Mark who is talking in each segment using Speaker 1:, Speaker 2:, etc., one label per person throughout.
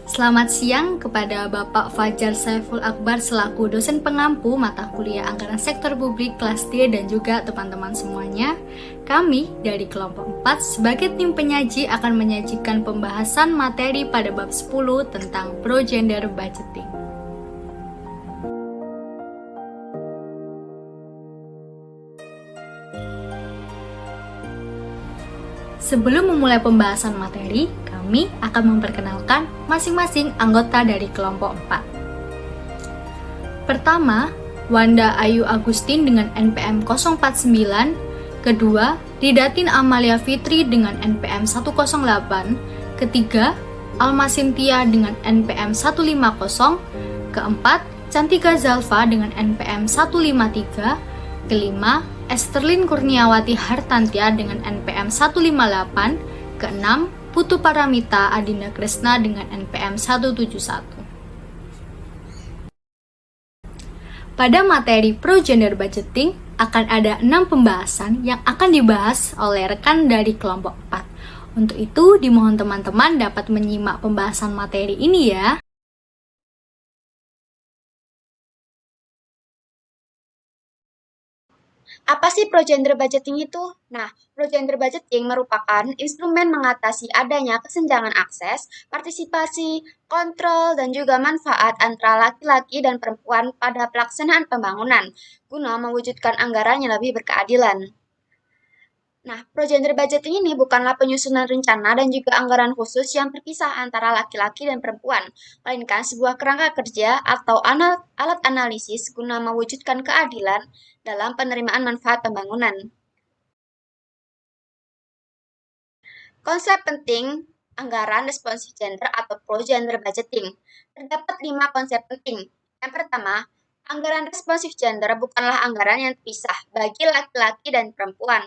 Speaker 1: Selamat siang kepada Bapak Fajar Saiful Akbar selaku dosen pengampu mata kuliah Anggaran Sektor Publik kelas D dan juga teman-teman semuanya. Kami dari kelompok 4 sebagai tim penyaji akan menyajikan pembahasan materi pada bab 10 tentang pro-gender budgeting. Sebelum memulai pembahasan materi, kami akan memperkenalkan masing-masing anggota dari kelompok 4. Pertama, Wanda Ayu Agustin dengan NPM 049, kedua, Ridatin Amalia Fitri dengan NPM 108, ketiga, Alma Cynthia dengan NPM 150, keempat, Cantika Zalfa dengan NPM 153, kelima, Esterlin Kurniawati Hartantia dengan NPM 158, keenam, Putu Paramita Adinda Kresna dengan NPM 171. Pada materi pro-gender budgeting akan ada 6 pembahasan yang akan dibahas oleh rekan dari kelompok 4. Untuk itu, dimohon teman-teman dapat menyimak pembahasan materi ini ya.
Speaker 2: Apa sih pro-gender budgeting itu? Nah, pro-gender budgeting merupakan instrumen mengatasi adanya kesenjangan akses, partisipasi, kontrol, dan juga manfaat antara laki-laki dan perempuan pada pelaksanaan pembangunan, guna mewujudkan anggaran yang lebih berkeadilan. Nah, pro-gender budgeting ini bukanlah penyusunan rencana dan juga anggaran khusus yang terpisah antara laki-laki dan perempuan, melainkan sebuah kerangka kerja atau alat analisis guna mewujudkan keadilan dalam penerimaan manfaat pembangunan. Konsep penting anggaran responsif gender atau pro-gender budgeting. Terdapat 5 konsep penting. Yang pertama, anggaran responsif gender bukanlah anggaran yang terpisah bagi laki-laki dan perempuan.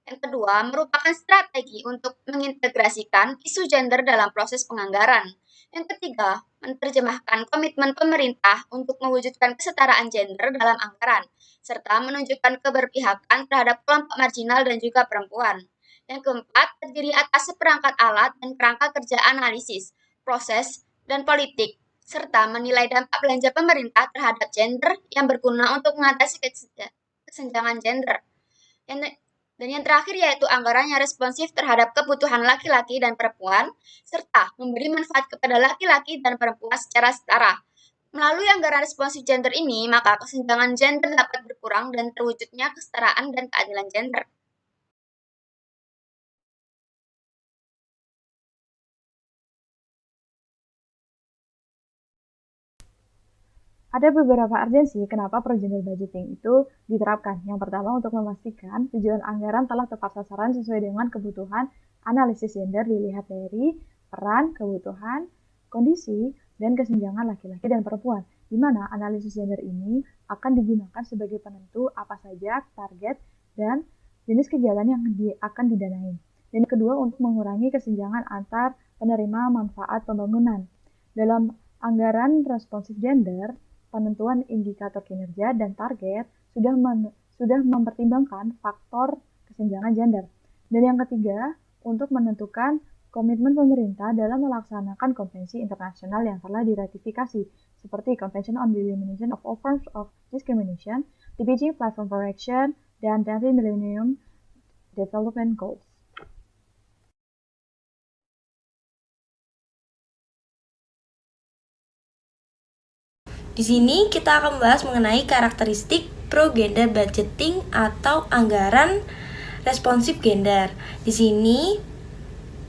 Speaker 2: Yang kedua, merupakan strategi untuk mengintegrasikan isu gender dalam proses penganggaran. Yang ketiga, menerjemahkan komitmen pemerintah untuk mewujudkan kesetaraan gender dalam anggaran, serta menunjukkan keberpihakan terhadap kelompok marginal dan juga perempuan. Yang keempat, terdiri atas seperangkat alat dan kerangka kerja analisis, proses, dan politik, serta menilai dampak belanja pemerintah terhadap gender yang berguna untuk mengatasi kesenjangan gender. Dan yang terakhir yaitu anggaran yang responsif terhadap kebutuhan laki-laki dan perempuan, serta memberi manfaat kepada laki-laki dan perempuan secara setara. Melalui anggaran responsif gender ini, maka kesenjangan gender dapat berkurang dan terwujudnya kesetaraan dan keadilan gender.
Speaker 3: Ada beberapa urgensi kenapa pro-gender budgeting itu diterapkan. Yang pertama, untuk memastikan tujuan anggaran telah tepat sasaran sesuai dengan kebutuhan. Analisis gender dilihat dari peran, kebutuhan, kondisi, dan kesenjangan laki-laki dan perempuan, di mana analisis gender ini akan digunakan sebagai penentu apa saja target dan jenis kegiatan yang akan didanai. Dan kedua, untuk mengurangi kesenjangan antar penerima manfaat pembangunan. Dalam anggaran responsif gender, penentuan indikator kinerja dan target sudah mempertimbangkan faktor kesenjangan gender. Dan yang ketiga, untuk menentukan komitmen pemerintah dalam melaksanakan konvensi internasional yang telah diratifikasi, seperti Convention on the Elimination of All Forms of Discrimination, the Beijing Platform for Action, dan 10th Millennium Development Goals.
Speaker 4: Di sini kita akan membahas mengenai karakteristik pro-gender budgeting atau anggaran responsif gender. Di sini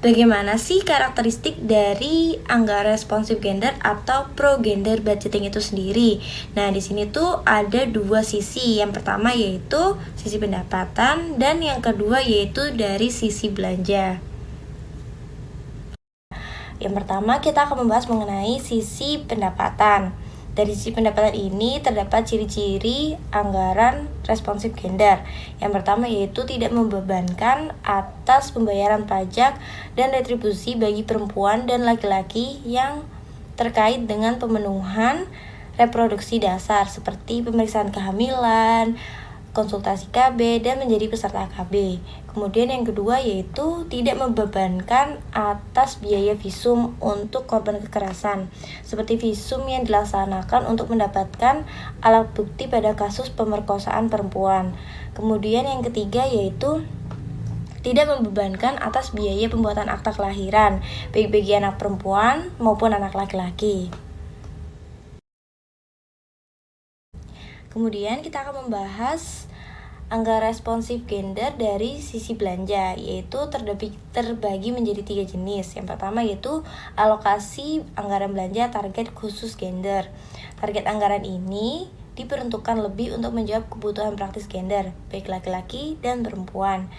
Speaker 4: bagaimana sih karakteristik dari anggaran responsif gender atau pro-gender budgeting itu sendiri? Nah, di sini tuh ada dua sisi. Yang pertama yaitu sisi pendapatan dan yang kedua yaitu dari sisi belanja. Yang pertama kita akan membahas mengenai sisi pendapatan. Dari sisi pendapatan ini terdapat ciri-ciri anggaran responsif gender. Yang pertama yaitu tidak membebankan atas pembayaran pajak dan retribusi bagi perempuan dan laki-laki yang terkait dengan pemenuhan reproduksi dasar seperti pemeriksaan kehamilan, konsultasi KB, dan menjadi peserta KB. Kemudian yang kedua yaitu tidak membebankan atas biaya visum untuk korban kekerasan, seperti visum yang dilaksanakan untuk mendapatkan alat bukti pada kasus pemerkosaan perempuan. Kemudian yang ketiga yaitu tidak membebankan atas biaya pembuatan akta kelahiran, baik bagi anak perempuan maupun anak laki-laki. Kemudian kita akan membahas anggaran responsif gender dari sisi belanja, yaitu terbagi menjadi 3 jenis. Yang pertama yaitu alokasi anggaran belanja target khusus gender. Target anggaran ini diperuntukkan lebih untuk menjawab kebutuhan praktis gender, baik laki-laki dan perempuan.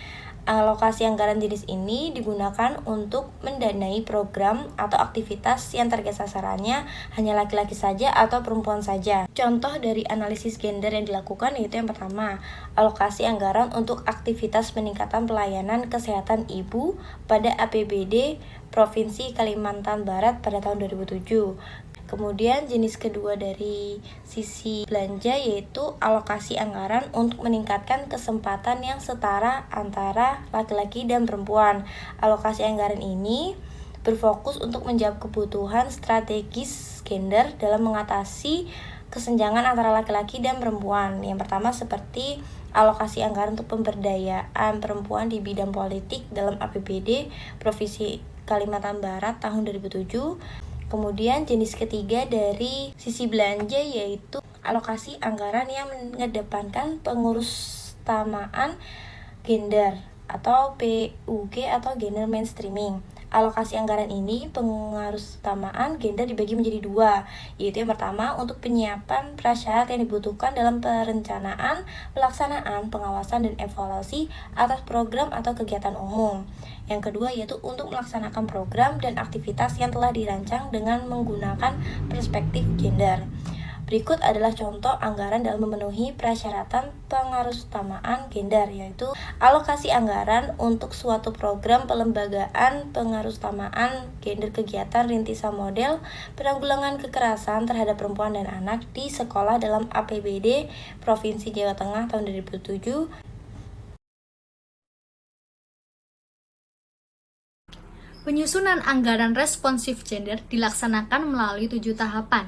Speaker 4: Alokasi anggaran jenis ini digunakan untuk mendanai program atau aktivitas yang target sasarannya hanya laki-laki saja atau perempuan saja. Contoh dari analisis gender yang dilakukan yaitu yang pertama, alokasi anggaran untuk aktivitas peningkatan pelayanan kesehatan ibu pada APBD Provinsi Kalimantan Barat pada tahun 2007. Kemudian jenis kedua dari sisi belanja yaitu alokasi anggaran untuk meningkatkan kesempatan yang setara antara laki-laki dan perempuan. Alokasi anggaran ini berfokus untuk menjawab kebutuhan strategis gender dalam mengatasi kesenjangan antara laki-laki dan perempuan. Yang pertama seperti alokasi anggaran untuk pemberdayaan perempuan di bidang politik dalam APBD Provinsi Kalimantan Barat tahun 2007. Kemudian jenis ketiga dari sisi belanja yaitu alokasi anggaran yang mengedepankan pengurusutamaan gender atau PUG atau gender mainstreaming. Alokasi anggaran ini pengurusutamaan gender dibagi menjadi 2, yaitu yang pertama untuk penyiapan prasyarat yang dibutuhkan dalam perencanaan, pelaksanaan, pengawasan, dan evaluasi atas program atau kegiatan umum. Yang kedua yaitu untuk melaksanakan program dan aktivitas yang telah dirancang dengan menggunakan perspektif gender. Berikut adalah contoh anggaran dalam memenuhi persyaratan pengurusutamaan gender, yaitu alokasi anggaran untuk suatu program pelembagaan pengurusutamaan gender kegiatan rintisan model penanggulangan kekerasan terhadap perempuan dan anak di sekolah dalam APBD Provinsi Jawa Tengah tahun 2007.
Speaker 1: Penyusunan anggaran responsif gender dilaksanakan melalui 7 tahapan.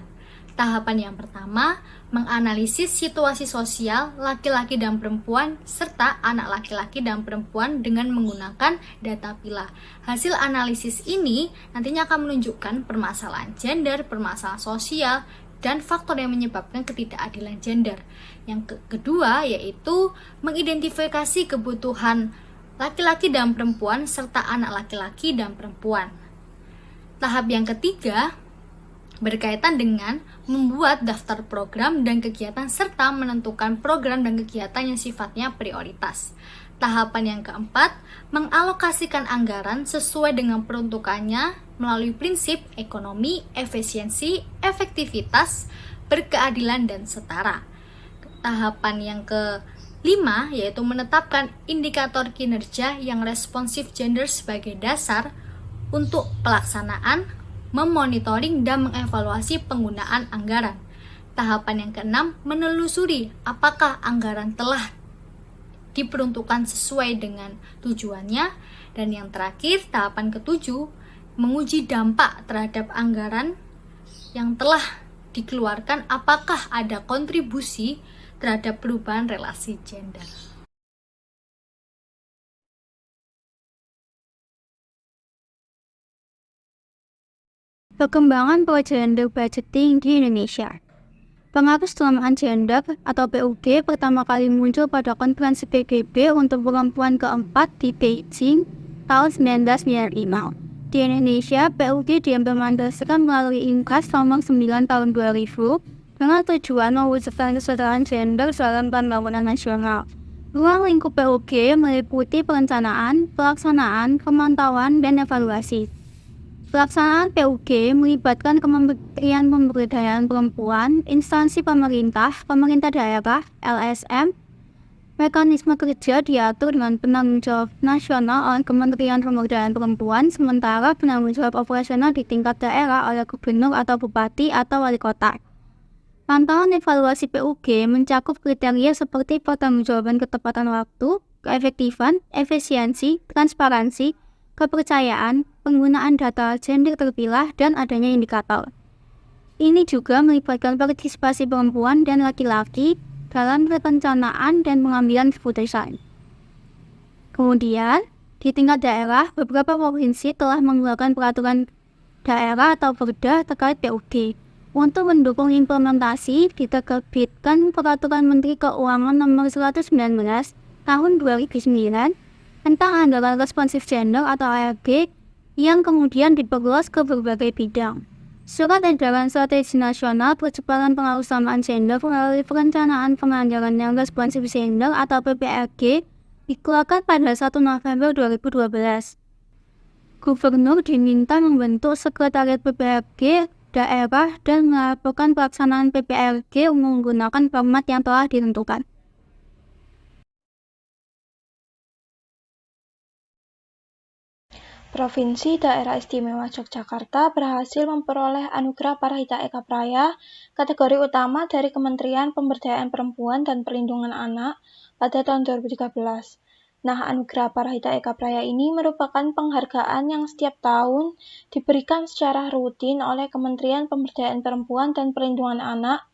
Speaker 1: Tahapan yang pertama, menganalisis situasi sosial laki-laki dan perempuan serta anak laki-laki dan perempuan dengan menggunakan data pilah. Hasil analisis ini nantinya akan menunjukkan permasalahan gender, permasalahan sosial, dan faktor yang menyebabkan ketidakadilan gender. Yang kedua yaitu mengidentifikasi kebutuhan laki-laki dan perempuan serta anak laki-laki dan perempuan. Tahap yang ketiga berkaitan dengan membuat daftar program dan kegiatan serta menentukan program dan kegiatan yang sifatnya prioritas. Tahapan yang keempat, mengalokasikan anggaran sesuai dengan peruntukannya melalui prinsip ekonomi, efisiensi, efektivitas, berkeadilan, dan setara. Tahapan yang kelima yaitu menetapkan indikator kinerja yang responsif gender sebagai dasar untuk pelaksanaan, memonitoring, dan mengevaluasi penggunaan anggaran. Tahapan yang keenam, menelusuri apakah anggaran telah diperuntukkan sesuai dengan tujuannya. Dan yang terakhir, tahapan ketujuh, menguji dampak terhadap anggaran yang telah dikeluarkan, apakah ada kontribusi terhadap perubahan relasi gender.
Speaker 5: Perkembangan pro-gender budgeting di Indonesia. Pengaruh kesetaraan gender atau PUG pertama kali muncul pada konferensi PBB untuk perempuan keempat di Beijing tahun 1995. Di Indonesia, PUG diimplementasikan melalui Inkes nomor 9 tahun 2000 dengan tujuan mewujudkan kesetaraan gender dalam pembangunan nasional. Ruang lingkup PUG meliputi perencanaan, pelaksanaan, pemantauan, dan evaluasi. Pelaksanaan PUG melibatkan Kementerian Pemberdayaan Perempuan, instansi pemerintah, pemerintah daerah, LSM. Mekanisme kerja diatur dengan penanggung jawab nasional oleh Kementerian Pemberdayaan Perempuan, sementara penanggung jawab operasional di tingkat daerah oleh gubernur atau bupati atau wali kota. Pantauan evaluasi PUG mencakup kriteria seperti pertanggungjawaban ketepatan waktu, keefektifan, efisiensi, transparansi, kepercayaan, penggunaan data gender terpilah, dan adanya indikator. Ini juga melibatkan partisipasi perempuan dan laki-laki dalam perencanaan dan pengambilan keputusan. Kemudian, di tingkat daerah, beberapa provinsi telah mengeluarkan peraturan daerah atau perda terkait PUG. Untuk mendukung implementasi, diterbitkan Peraturan Menteri Keuangan Nomor 119 Tahun 2009 tentang anggaran responsif gender atau ARG yang kemudian diperluas ke berbagai bidang. Surat Edaran Strategi Nasional Percepatan Pengarusamaan Gender melalui Perencanaan Penganggaran yang Responsif Gender atau PPRG dikeluarkan pada 1 November 2012. Gubernur diminta membentuk Sekretariat PPRG daerah dan melaporkan pelaksanaan PPRG menggunakan format yang telah ditentukan.
Speaker 3: Provinsi Daerah Istimewa Yogyakarta berhasil memperoleh Anugerah Parahita Eka Praya kategori utama dari Kementerian Pemberdayaan Perempuan dan Perlindungan Anak pada tahun 2013. Nah, Anugerah Parahita Eka Praya ini merupakan penghargaan yang setiap tahun diberikan secara rutin oleh Kementerian Pemberdayaan Perempuan dan Perlindungan Anak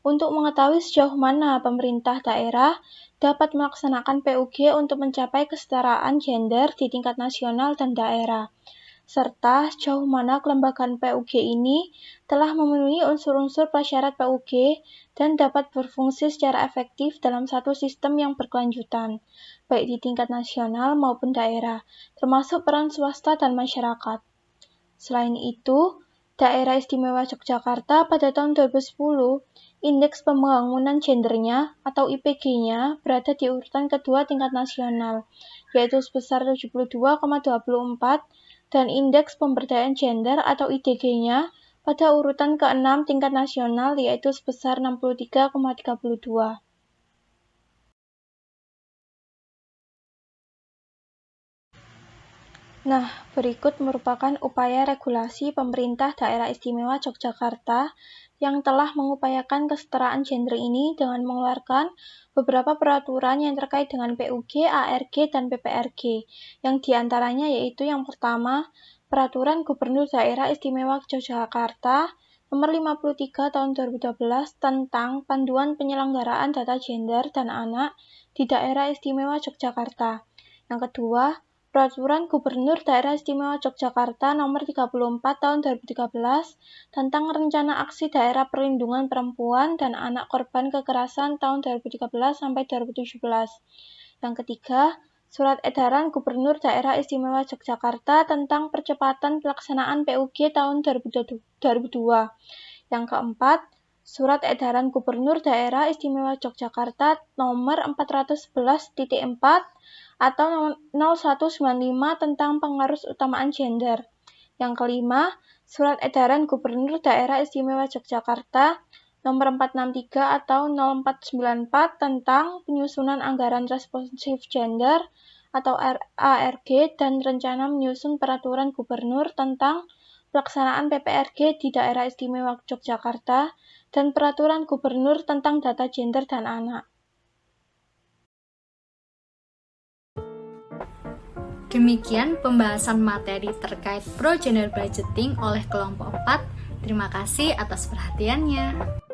Speaker 3: untuk mengetahui sejauh mana pemerintah daerah dapat melaksanakan PUG untuk mencapai kesetaraan gender di tingkat nasional dan daerah, serta sejauh mana kelembagaan PUG ini telah memenuhi unsur-unsur prasyarat PUG dan dapat berfungsi secara efektif dalam satu sistem yang berkelanjutan, baik di tingkat nasional maupun daerah, termasuk peran swasta dan masyarakat. Selain itu, Daerah Istimewa Yogyakarta pada tahun 2010, Indeks Pembangunan Gendernya atau IPG-nya berada di urutan kedua tingkat nasional, yaitu sebesar 72,24, dan Indeks Pemberdayaan Gender atau IDG-nya pada urutan ke-6 tingkat nasional, yaitu sebesar 63,32. Nah, berikut merupakan upaya regulasi pemerintah Daerah Istimewa Yogyakarta yang telah mengupayakan kesetaraan gender ini dengan mengeluarkan beberapa peraturan yang terkait dengan PUG, ARG, dan PPRG, yang diantaranya yaitu yang pertama, Peraturan Gubernur Daerah Istimewa Yogyakarta Nomor 53 Tahun 2012 tentang Panduan Penyelenggaraan Data Gender dan Anak di Daerah Istimewa Yogyakarta. Yang kedua, Peraturan Gubernur Daerah Istimewa Yogyakarta Nomor 34 Tahun 2013 tentang Rencana Aksi Daerah Perlindungan Perempuan dan Anak Korban Kekerasan tahun 2013 sampai 2017. Yang ketiga, Surat Edaran Gubernur Daerah Istimewa Yogyakarta tentang Percepatan Pelaksanaan PUG tahun 2002. Yang keempat, Surat Edaran Gubernur Daerah Istimewa Yogyakarta Nomor 411.4 atau 0195 tentang pengarus utamaan gender. Yang kelima, Surat Edaran Gubernur Daerah Istimewa Yogyakarta Nomor 463 atau 0494 tentang penyusunan anggaran responsif gender atau ARG dan rencana menyusun peraturan gubernur tentang pelaksanaan PPRG di Daerah Istimewa Yogyakarta dan peraturan gubernur tentang data gender dan anak.
Speaker 1: Demikian pembahasan materi terkait Pro Gender Budgeting oleh kelompok 4. Terima kasih atas perhatiannya.